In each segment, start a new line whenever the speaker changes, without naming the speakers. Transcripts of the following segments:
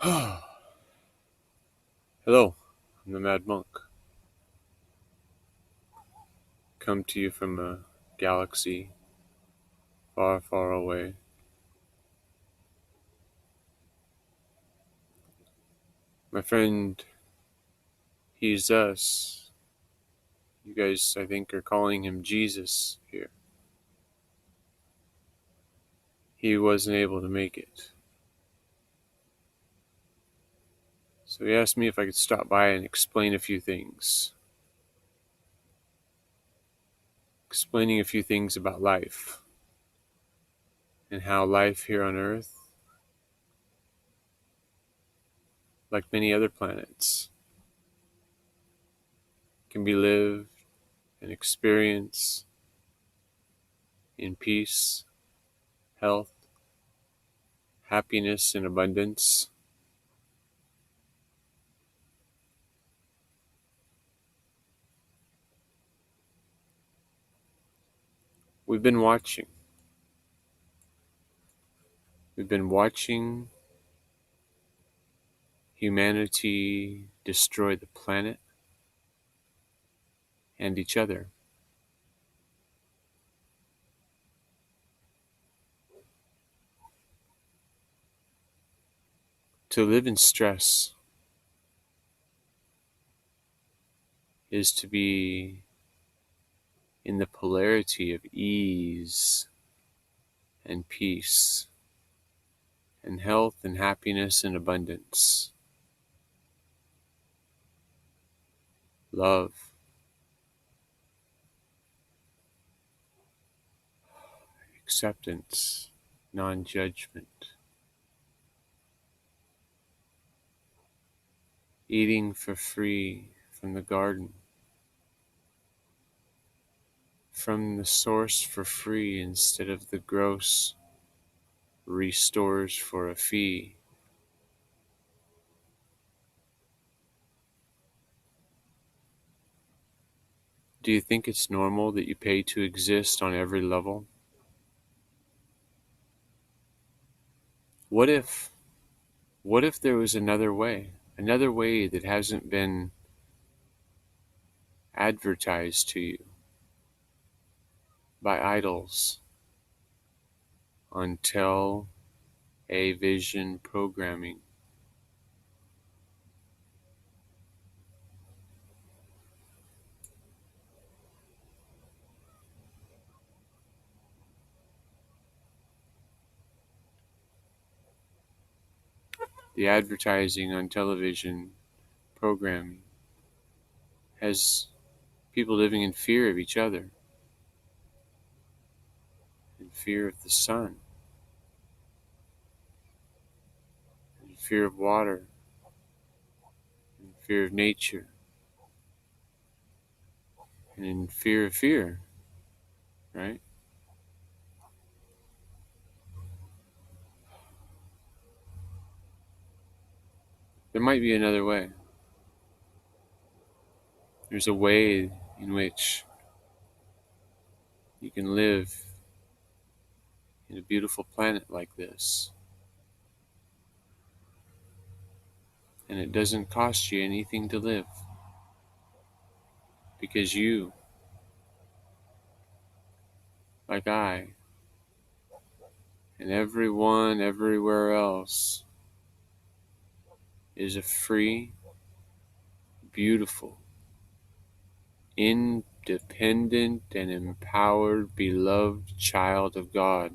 Hello, I'm the Mad Monk. Come to you from a galaxy far, far away. My friend, he's us. You guys, I think, are calling him Jesus here. He wasn't able to make it. So he asked me if I could stop by and explain a few things. Explaining a few things about life and how life here on Earth, like many other planets, can be lived and experienced in peace, health, happiness, and abundance. We've been watching. We've been watching humanity destroy the planet and each other. To live in stress is to be in the polarity of ease and peace and health and happiness and abundance, love, acceptance, non-judgment, eating for free from the garden, from the source for free instead of the gross restores for a fee. Do you think it's normal that you pay to exist on every level? What if what if there was another way that hasn't been advertised to you by idols on television programming? The advertising on television programming has people living in fear of each other, in fear of the sun, in fear of water, in fear of nature, and in fear of fear, right? There might be another way. There's a way in which you can live in a beautiful planet like this, and it doesn't cost you anything to live because you, like I, and everyone everywhere else, is a free, beautiful, independent, and empowered, beloved child of God.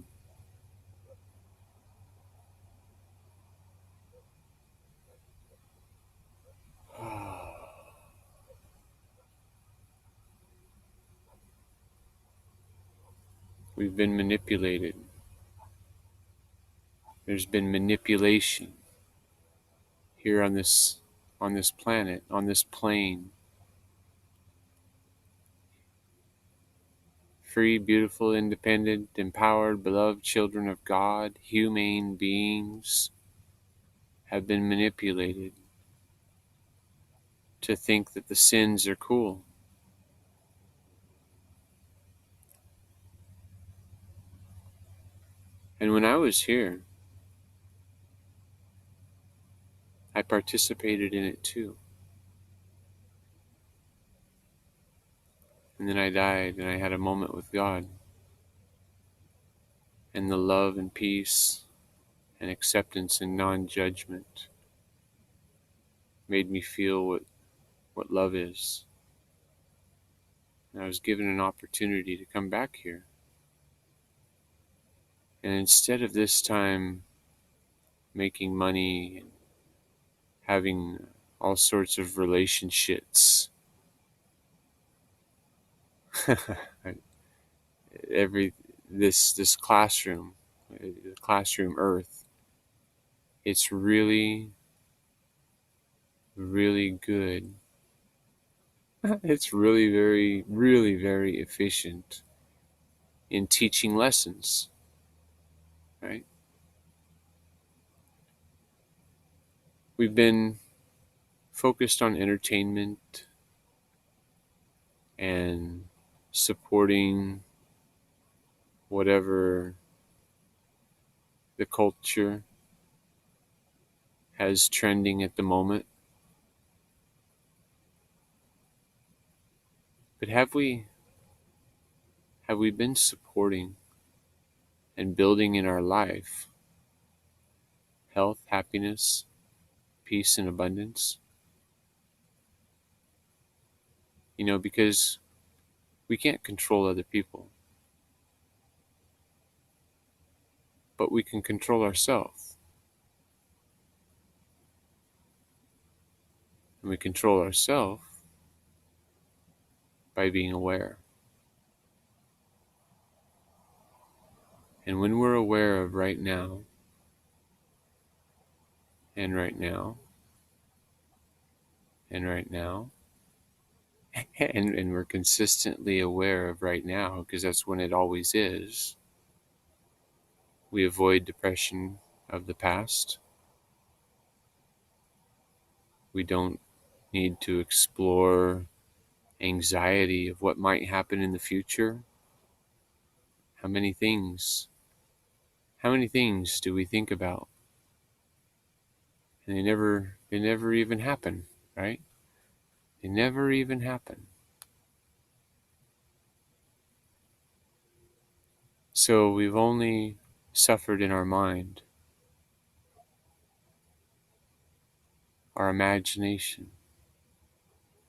We've been manipulated. There's been manipulation here on this planet, on this plane. Free, beautiful, independent, empowered, beloved children of God, humane beings have been manipulated to think that the sins are cool. And when I was here, I participated in it too. And then I died and I had a moment with God. And the love and peace and acceptance and non-judgment made me feel what love is. And I was given an opportunity to come back here. And instead of this time making money and having all sorts of relationships, every this classroom, the classroom earth, it's really, really good. It's really very, really very efficient in teaching lessons, right? We've been focused on entertainment and supporting whatever the culture has trending at the moment. But have we been supporting and building in our life health, happiness, peace, and abundance? Because we can't control other people, but we can control ourselves. And we control ourselves by being aware. And when we're aware of right now, and right now, and right now, and we're consistently aware of right now, because that's when it always is, we avoid depression of the past. We don't need to explore anxiety of what might happen in the future. How many things do we think about? And they never even happen, right? They never even happen. So we've only suffered in our mind, our imagination,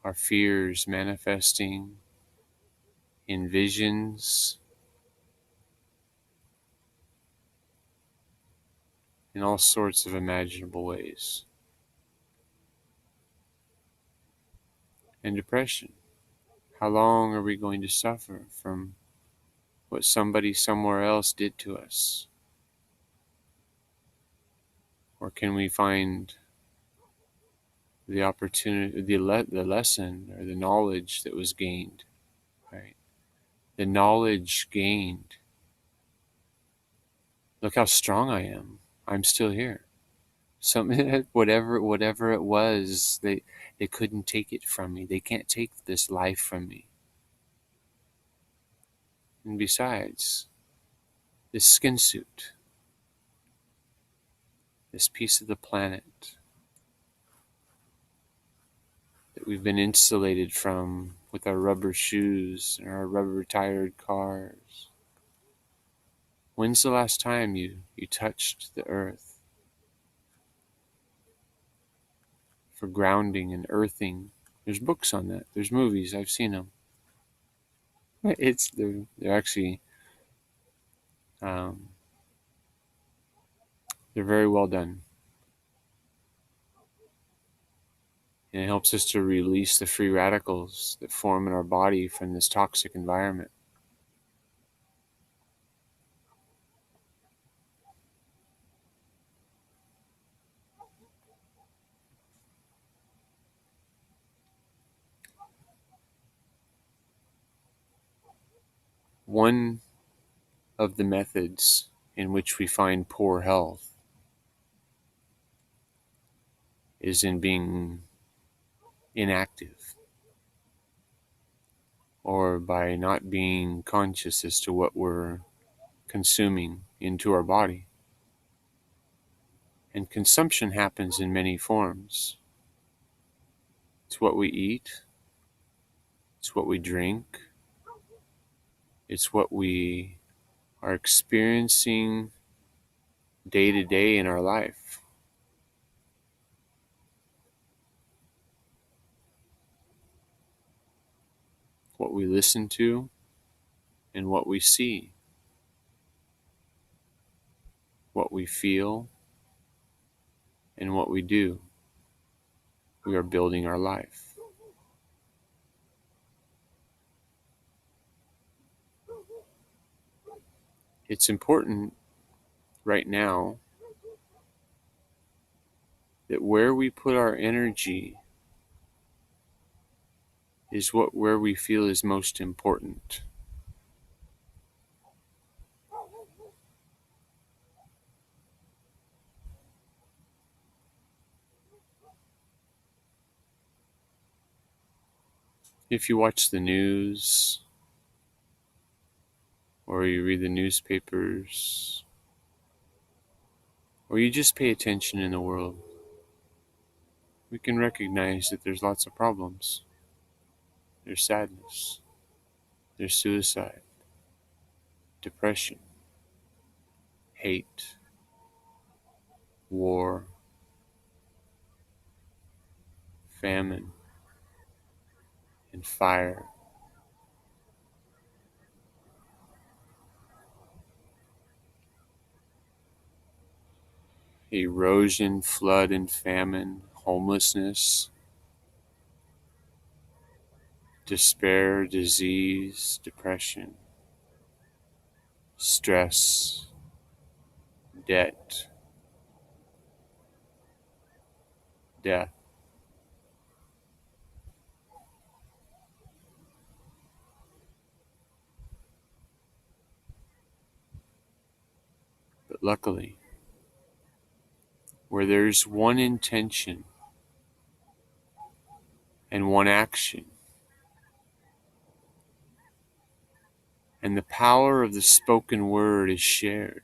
our fears manifesting in visions, in all sorts of imaginable ways. And depression. How long are we going to suffer from what somebody somewhere else did to us? Or can we find the opportunity, the lesson or the knowledge that was gained, right? The knowledge gained. Look how strong I am. I'm still here. Something, whatever it was, they couldn't take it from me. They can't take this life from me. And besides, this skin suit, this piece of the planet that we've been insulated from with our rubber shoes and our rubber tired cars. When's the last time you touched the earth for grounding and earthing? There's books on that. There's movies. I've seen them. They're actually um, they're very well done. And it helps us to release the free radicals that form in our body from this toxic environment. One of the methods in which we find poor health is in being inactive, or by not being conscious as to what we're consuming into our body. And consumption happens in many forms. It's what we eat, it's what we drink, it's what we are experiencing day to day in our life. What we listen to and what we see, what we feel and what we do. We are building our life. It's important right now that where we put our energy is where we feel is most important. If you watch the news or you read the newspapers or you just pay attention in the world, we can recognize that there's lots of problems. There's sadness, there's suicide, depression, hate, war, famine, and fire. Erosion, flood, and famine, homelessness, despair, disease, depression, stress, debt, death. But luckily, where there's one intention and one action, and the power of the spoken word is shared,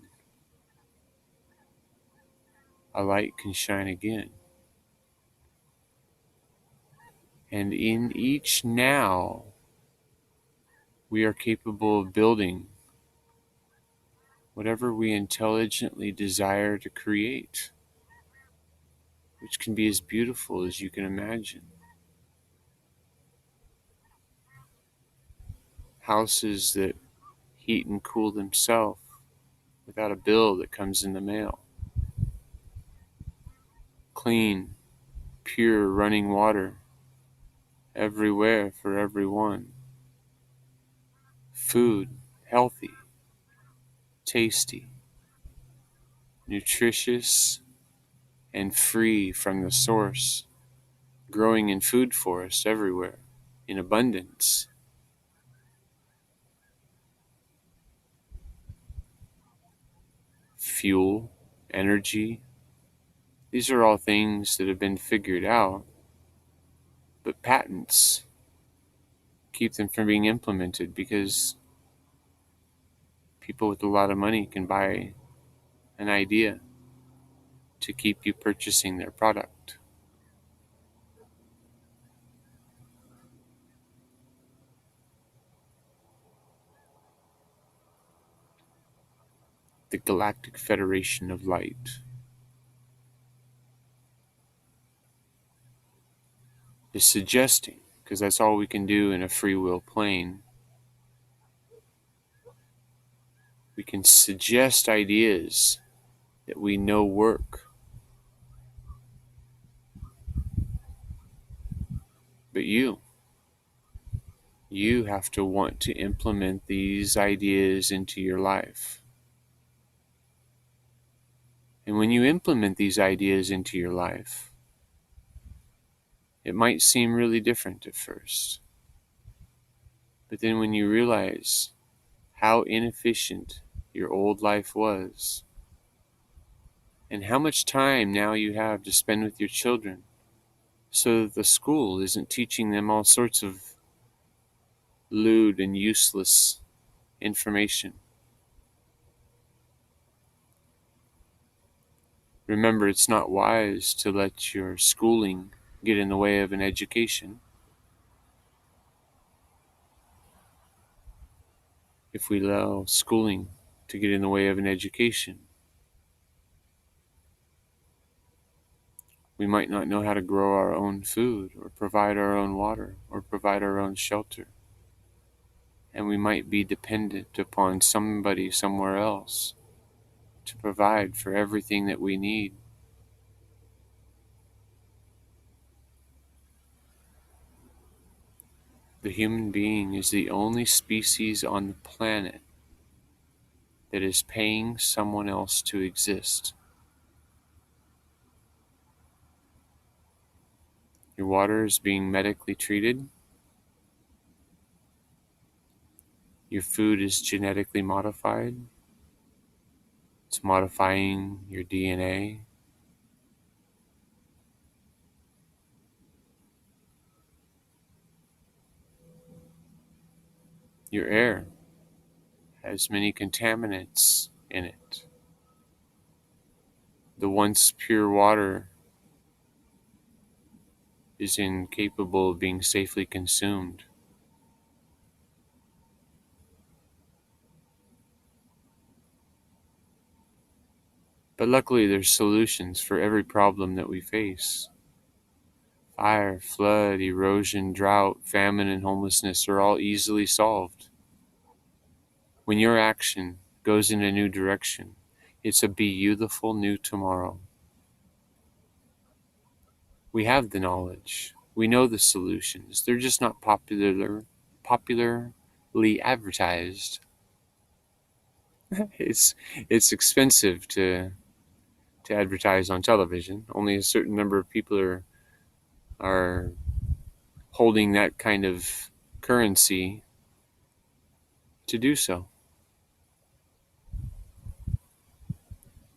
a light can shine again. And in each now, we are capable of building whatever we intelligently desire to create, which can be as beautiful as you can imagine. Houses that heat and cool themselves without a bill that comes in the mail. Clean, pure running water everywhere for everyone. Food, healthy, tasty, nutritious, and free from the source, growing in food forests everywhere, in abundance. Fuel, energy, these are all things that have been figured out, but patents keep them from being implemented because people with a lot of money can buy an idea to keep you purchasing their product. The Galactic Federation of Light is suggesting, because that's all we can do in a free will plane, we can suggest ideas that we know work, but you have to want to implement these ideas into your life. And when you implement these ideas into your life, it might seem really different at first. But then when you realize how inefficient your old life was, and how much time now you have to spend with your children, so that the school isn't teaching them all sorts of lewd and useless information. Remember, it's not wise to let your schooling get in the way of an education. If we allow schooling to get in the way of an education, we might not know how to grow our own food, or provide our own water, or provide our own shelter. And we might be dependent upon somebody somewhere else to provide for everything that we need. The human being is the only species on the planet that is paying someone else to exist. Your water is being medically treated. Your food is genetically modified. It's modifying your DNA. Your air has many contaminants in it. The once pure water is incapable of being safely consumed. But luckily, there's solutions for every problem that we face. Fire, flood, erosion, drought, famine, and homelessness are all easily solved. When your action goes in a new direction, it's a beautiful new tomorrow. We have the knowledge. We know the solutions. They're just not popularly advertised. It's expensive to advertise on television. Only a certain number of people are holding that kind of currency to do so.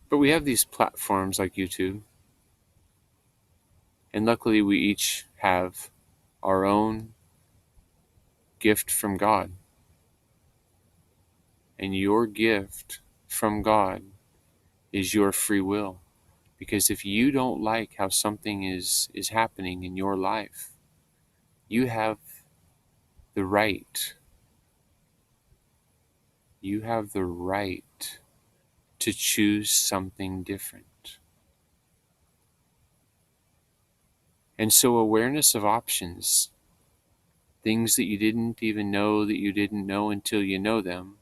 But we have these platforms like YouTube, and luckily we each have our own gift from God. And your gift from God is your free will. Because if you don't like how something is happening in your life, you have the right. You have the right to choose something different. And so awareness of options, things that you didn't even know that you didn't know until you know them,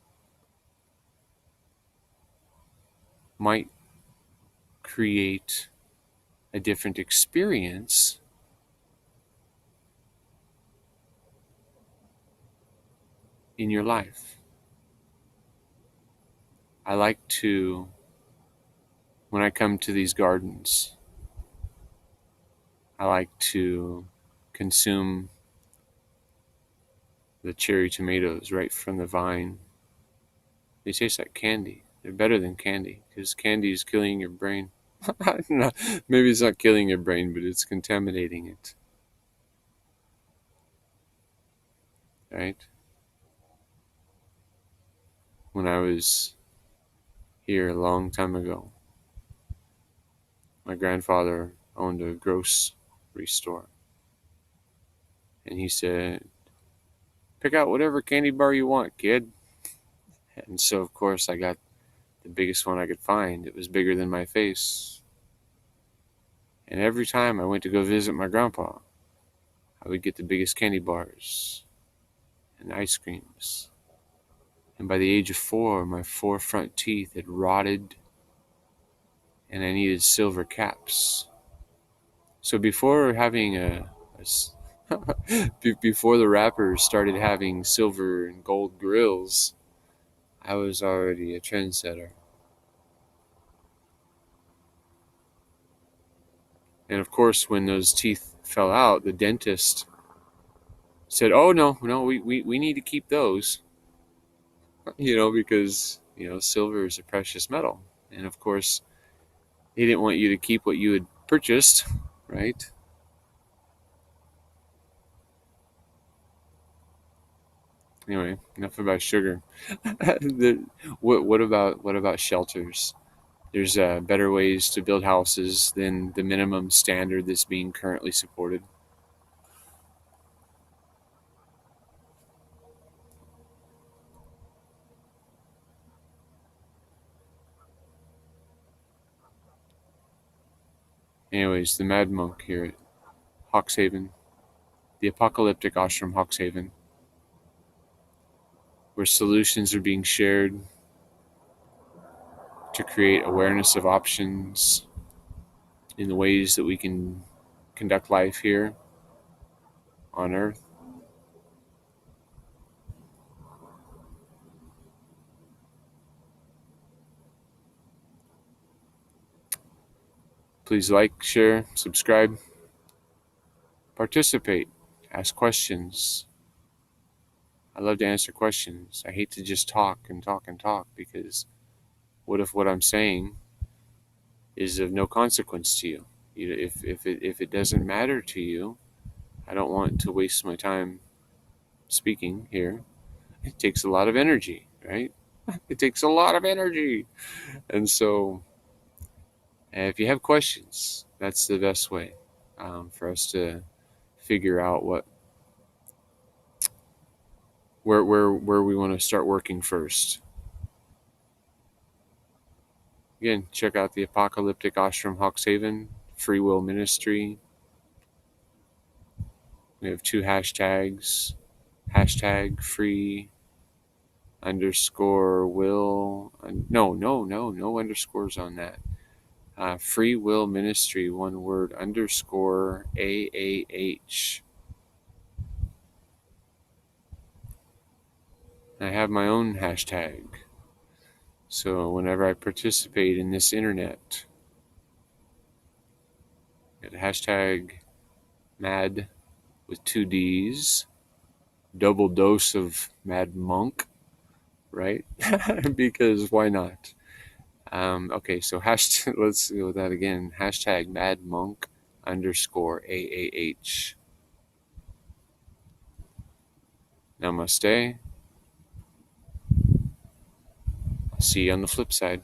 might create a different experience in your life. I like to, when I come to these gardens, I like to consume the cherry tomatoes right from the vine. They taste like candy. They're better than candy because candy is killing your brain. No, maybe it's not killing your brain, but it's contaminating it. Right? When I was here a long time ago, my grandfather owned a grocery store. And he said, pick out whatever candy bar you want, kid. And so, of course, I got the biggest one I could find. It was bigger than my face. And every time I went to go visit my grandpa, I would get the biggest candy bars and ice creams. And by the age of 4, my 4 front teeth had rotted and I needed silver caps. So before having before the rappers started having silver and gold grills, I was already a trendsetter. And of course, when those teeth fell out, the dentist said, oh, no, we need to keep those, because, silver is a precious metal. And of course, he didn't want you to keep what you had purchased, right? Anyway, enough about sugar. What about shelters? There's better ways to build houses than the minimum standard that's being currently supported. Anyways, the Mad Monk here at Hawkshaven, the apocalyptic ashram Hawkshaven, where solutions are being shared to create awareness of options in the ways that we can conduct life here on Earth. Please like, share, subscribe, participate, ask questions. I love to answer questions. I hate to just talk and talk and talk, because what if what I'm saying is of no consequence to you? If it doesn't matter to you, I don't want to waste my time speaking here. It takes a lot of energy, right? It takes a lot of energy. And so, if you have questions, that's the best way for us to figure out where we want to start working first. Again, check out the Apocalyptic Ashram Hawkshaven Free Will Ministry. We have 2 hashtags: hashtag free underscore will. No underscores on that. Free Will Ministry, one word, underscore AAH. I have my own hashtag. So whenever I participate in this internet, got hashtag mad with 2 D's, double dose of Mad Monk, right? Because why not? Okay, so let's go with that again. Hashtag Mad Monk underscore AAH. Namaste. I'll see you on the flip side.